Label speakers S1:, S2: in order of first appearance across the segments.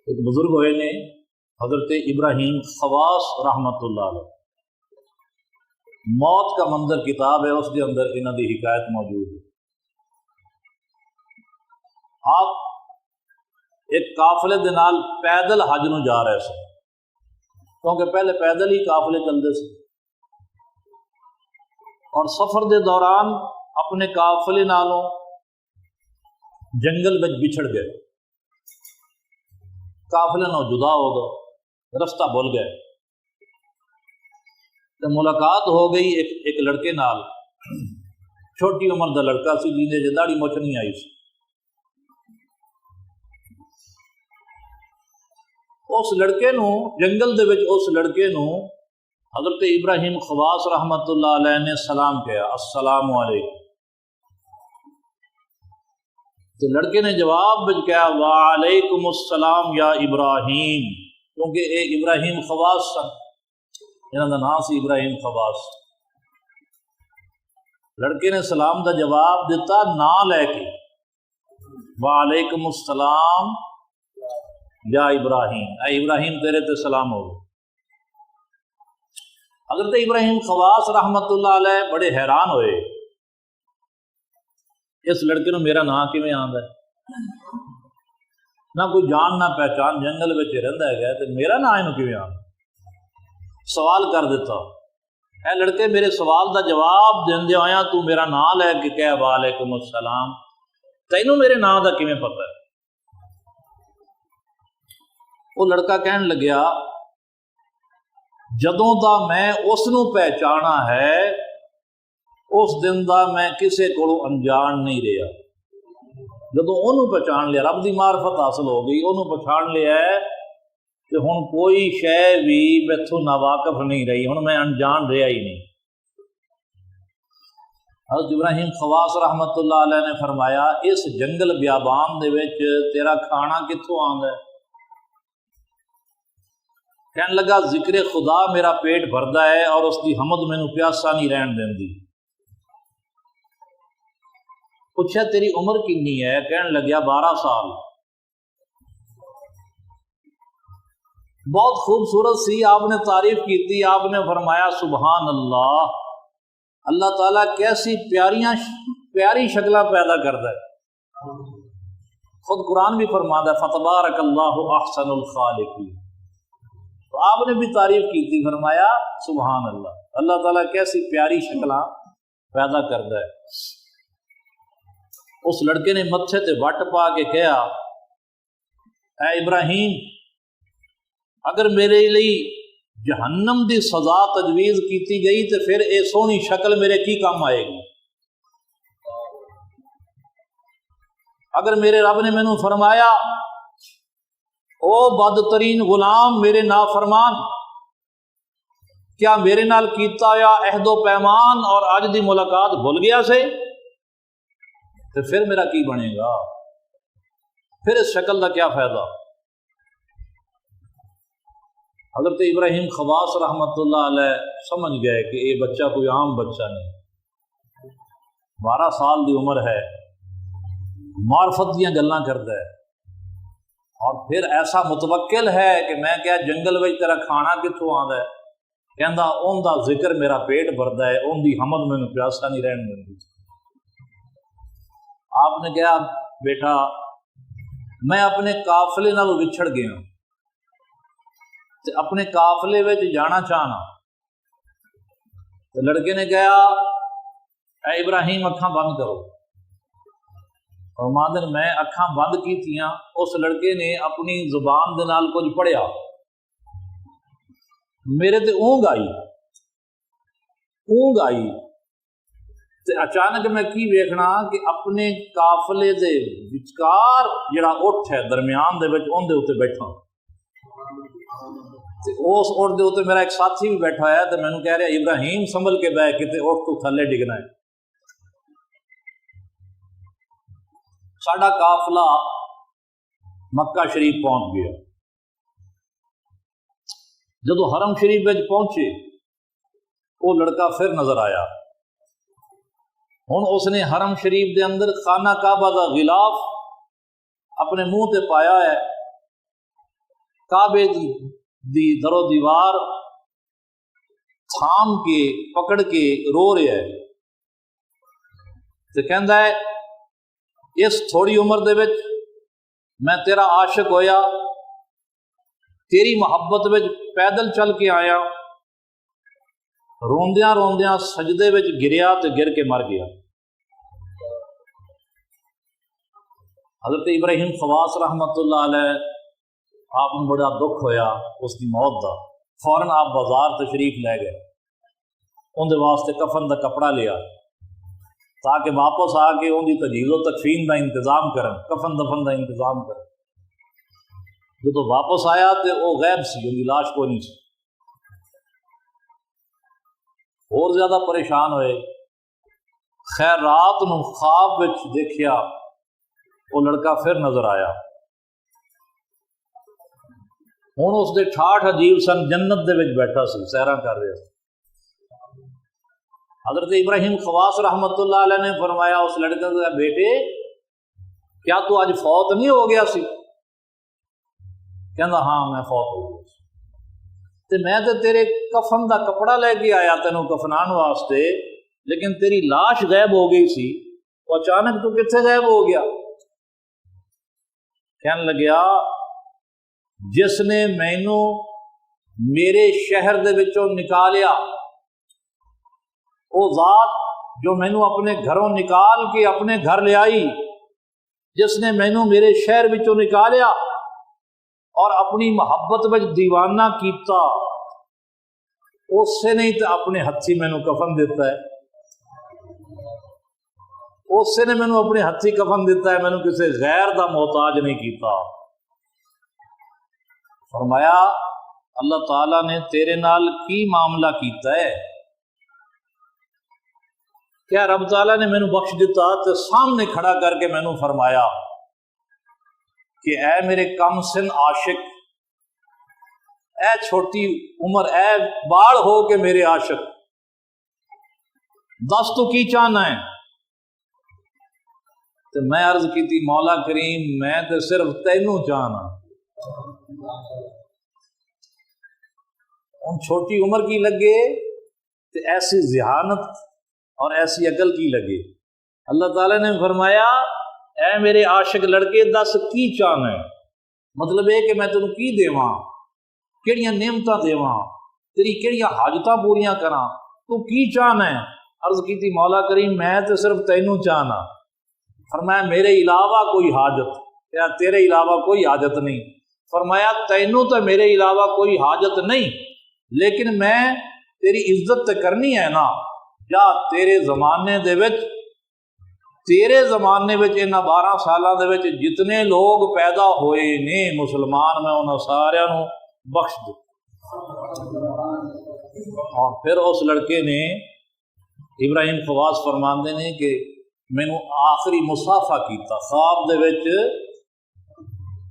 S1: ایک بزرگ ہوئے نے حضرت ابراہیم خواص رحمت اللہ علیہ، موت کا منظر کتاب ہے، اس کے اندر انہوں کی حکایت موجود ہے۔ آپ ایک قافلے دے نال پیدل حج نو جا رہے سن، کیونکہ پہلے پیدل ہی قافلے چلتے سے، اور سفر دے دوران اپنے قافلے نالوں جنگل وچ بچھڑ گئے، قافلے نال جدا ہو گئے، رستہ بھول گئے، تو ملاقات ہو گئی ایک لڑکے نال، چھوٹی عمر دا لڑکا سی جیندے جے داڑھی مچھ نہیں آئی سی۔ اس لڑکے نو جنگل دے وچ اس لڑکے نو حضرت ابراہیم خواص رحمت اللہ علیہ نے سلام کیا، السلام علیکم۔ تو لڑکے نے جواب وچ کہا وعلیکم السلام یا ابراہیم، کیونکہ اے ابراہیم خواص سن، انہاں دا نام سی ابراہیم خواص۔ لڑکے نے سلام دا جواب دیتا نا لے کے، وعلیکم السلام یا ابراہیم، اے ابراہیم تیرے تے سلام ہو۔ حضرت ابراہیم خواص رحمت اللہ علیہ بڑے حیران ہوئے، اس لڑکے نو میرا نام کیویں آندا ہے، نہ کوئی جان نہ پہچان، جنگل وچ رہندا ہے تے میرا نام اینو کیویں آندا؟ سوال کر دیتا، اے لڑکے میرے سوال دا جواب دیندے ہویاں تو میرا نام لے کے کہہ وعلیکم السلام، تینوں میرے نام دا کیویں پتہ ہے؟ وہ لڑکا کہن لگیا جدوں دا میں اس نو پہچانا ہے اس دن دا میں کسے کولو انجان نہیں رہا، جدوں انہوں پہچان لیا، رب دی معرفت حاصل ہو گئی، انہوں پہچان لیا ہے کہ ہن کوئی شے بھی میتھوں ناواقف نہیں رہی، ہن میں انجان رہا ہی نہیں۔ حضرت ابراہیم خواص رحمت اللہ علیہ نے فرمایا اس جنگل بیابان دے وچ تیرا کھانا کتھوں آندا ہے؟ کہنے لگا ذکر خدا میرا پیٹ بھردا ہے اور اس کی حمد مینوں پیاسا نہیں رہن دیندی۔ پوچھا تیری عمر کنی ہے؟ کہنے لگیا 12 سال۔ بہت خوبصورت سی، آپ نے تعریف کی تھی، آپ نے فرمایا سبحان اللہ، اللہ تعالیٰ کیسی پیاری شکلیں پیدا کرتا ہے۔ خود قرآن بھی فرماتا ہے فتبارک اللہ احسن الخالقین، تو آپ نے بھی تعریف کی تھی، فرمایا سبحان اللہ، اللہ تعالیٰ کیسی پیاری شکلیں پیدا کرتا ہے۔ اس لڑکے نے متھے تے وٹ پا کے کہا اے ابراہیم اگر میرے لیے جہنم دی سزا تجویز کیتی گئی تو پھر اے سونی شکل میرے کی کام آئے گی؟ اگر میرے رب نے مینوں فرمایا او بدترین غلام میرے نافرمان، کیا میرے نال کیتا یا عہد و پیمان اور اج دی ملاقات بھول گیا سے، تو پھر میرا کی بنے گا؟ پھر اس شکل کا کیا فائدہ؟ حضرت ابراہیم خواص رحمت اللہ علیہ سمجھ گئے کہ یہ بچہ کوئی عام بچہ نہیں، 12 سال دی عمر ہے، معرفت دیاں گلاں کرتا ہے، اور پھر ایسا متوکل ہے کہ میں کیا جنگل وچ تیرا کھانا کتوں آندا ہے، کہندا اون دا ذکر میرا پیٹ بھردا ہے، اون دی حمد مینوں پیاسا نہیں رہن دیندی۔ آپ نے کہا بیٹا میں اپنے قافلے نال وچھڑ گیا ہوں تے اپنے قافلے وچ جانا چاہنا۔ تو لڑکے نے کہا اے ابراہیم اکھاں بند کرو، اور مادن میں اکھاں بند کی تھیاں، اس لڑکے نے اپنی زبان دے نال کچھ پڑھیا، میرے تے اونگ آئی تے اچانک میں کی ویکھنا کہ اپنے قافلے دے وچکار جڑا اٹھ ہے درمیان دے وچ اون دے اوتے بیٹھا، تے اس اٹھ دے اوتے میرا ایک ساتھی بھی بیٹھا ہے، تے مینوں کہہ رہا ابراہیم سنبھل کے بیٹھ کتے اٹھ تو تھلے ڈگنا ہے۔ ساڈا قافلہ مکہ شریف پہنچ گیا، جدو حرم شریف وچ پہنچے وہ لڑکا پھر نظر آیا، ہن اس نے حرم شریف دے اندر خانہ کعبہ دا غلاف اپنے منہ تے پایا ہے، کعبے دی در و دیوار تھام کے پکڑ کے رو رہا ہے تو کہندا ہے اس تھوڑی عمر دے وچ میں تیرا عاشق ہویا، تیری محبت وچ پیدل چل کے آیا، روندیاں روندیاں سجدے وچ گریا تے گر کے مر گیا۔ حضرت ابراہیم خواص رحمت اللہ علیہ آپ کو بڑا دکھ ہویا اس کی موت دا، فوراً آپ بازار تشریف لے گئے، ان دے واسطے کفن دا کپڑا لیا تاکہ واپس آ کے ان کی تجہیز و تکفین دا انتظام کرن، کفن دفن دا انتظام کرن۔ جب واپس آیا تو وہ غائب سی، ان کی لاش کوئی نہیں سی۔ اور زیادہ پریشان ہوئے، خیر رات نو خواب وچ دیکھیا وہ لڑکا پھر نظر آیا، ہوں اس دے ٹھاٹھ عجیب سن، جنت دے وچ بیٹھا سی، سیراں کر رہا سی۔ حضرت ابراہیم خواص رحمت اللہ علیہ نے فرمایا اس لڑکے سے، بیٹے کیا تو آج فوت نہیں ہو گیا سی؟ کہندا ہاں میں فوت ہو گیا تے میں تے تیرے کفن دا کپڑا لے کے آیا تینوں کفنان واسطے، لیکن تیری لاش غائب ہو گئی سی، وہ اچانک تو کتنے غائب ہو گیا؟ کہنے لگیا جس نے مینوں میرے شہر دے وچوں نکالیا، وہ ذات جو مینوں اپنے گھروں نکال کے اپنے گھر لے آئی، جس نے مینوں میرے شہر وچوں نکالیا اور اپنی محبت وچ دیوانہ کیتا، اس سے نہیں تو اپنے ہتھی مینوں کفن دیتا ہے، اس سے نے مینوں اپنے ہتھی کفن دیتا ہے، مینوں کسی غیر دا محتاج نہیں کیتا۔ فرمایا اللہ تعالیٰ نے تیرے نال کی معاملہ کیتا ہے؟ کیا رب تعالیٰ نے مینوں بخش دیتا تو سامنے کھڑا کر کے مینوں فرمایا کہ اے میرے کم سن عاشق، اے چھوٹی عمر، اے بال ہو کے میرے عاشق، دس تو کی چاہنا ہے؟ تو میں عرض کی تھی مولا کریم میں تو صرف تینوں چاہنا۔ ان چھوٹی عمر کی لگے تو ایسی ذہانت اور ایسی عقل کی لگے۔ اللہ تعالیٰ نے فرمایا اے میرے عاشق لڑکے دس کی چاہنا ہے، مطلب یہ کہ میں تینوں کی دیواں، کیڑیاں نعمتاں دیواں، تیری کیڑیاں حاجتاں پوریاں کراں، تو کی چاہنا ہے؟ عرض کی تھی مولا کریم میں تو صرف تینوں چاہنا۔ فرمایا میرے علاوہ کوئی حاجت؟ یا تیرے علاوہ کوئی حاجت نہیں۔ فرمایا تینوں تو میرے علاوہ کوئی حاجت نہیں، لیکن میں تیری عزت تے کرنی ہے نا، یا تیرے زمانے دے وچ انہاں 12 سالاں دے وچ جتنے لوگ پیدا ہوئے نے مسلمان، میں انہاں سارے نو بخش دوں۔ اور پھر اس لڑکے نے ابراہیم خواص فرماندے نے کہ مینوں آخری مسافہ کیتا، خواب دے وچ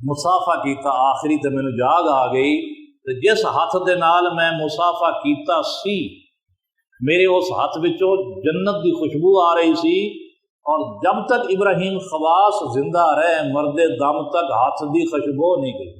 S1: مسافہ کیتا آخری، تے مینوں جاگ آ گئی تے جس ہاتھ دے نال میں مسافہ کیتا سی میرے اس ہاتھ وچوں جنت دی خوشبو آ رہی سی، اور جب تک ابراہیم خواص زندہ رہے مرد دم تک ہاتھ دی خوشبو نہیں گئی۔